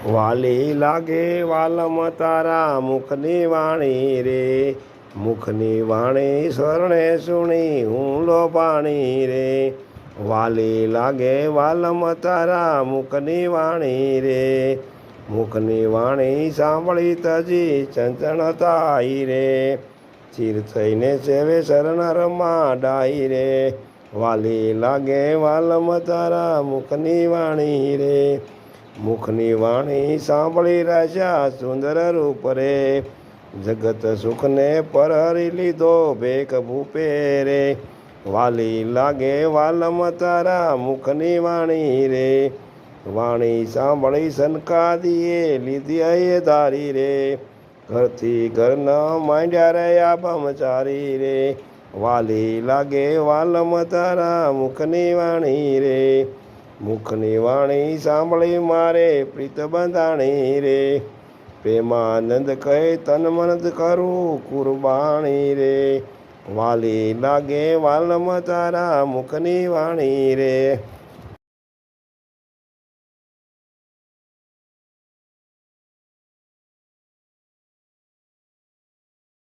વાલી લાગે વાલમ તારા મુખની વાણી રે, મુખની વાણી સ્વરણે સુણી હું લોભાણી રે. વાલી લાગે વાલમ તારા મુખની વાણી રે, મુખની વાણી સાંભળી તજી ચંચણ તાઈ રે. ચીર થઈને સેવે શરણ રમા ડાઈ રે, વાલી લાગે વાલમ તારા મુખની વાણી રે. મુખની વાણી સાંભળી રાજા સુંદર રૂપ રે, જગત સુખને પરહરી લીધો ભેખ ભૂપે રે. વાલી લાગે વાલમ તારા મુખની વાણી રે, વાણી સાંભળી સનકાદીએ લીધી એ ધારી રે. ઘરથી ઘર ન માંડ્યા રહ્યા બ્રહ્મચારી રે, વાલી લાગે વાલમ તારા મુખની વાણી રે. મુખની વાણી સાંભળી મારે પ્રીત બંધાણી રે, પ્રેમાનંદ કહે તન મન કરું કુરબાણી રે. વાલી લાગે વાલમ તારા મુખની વાણી રે.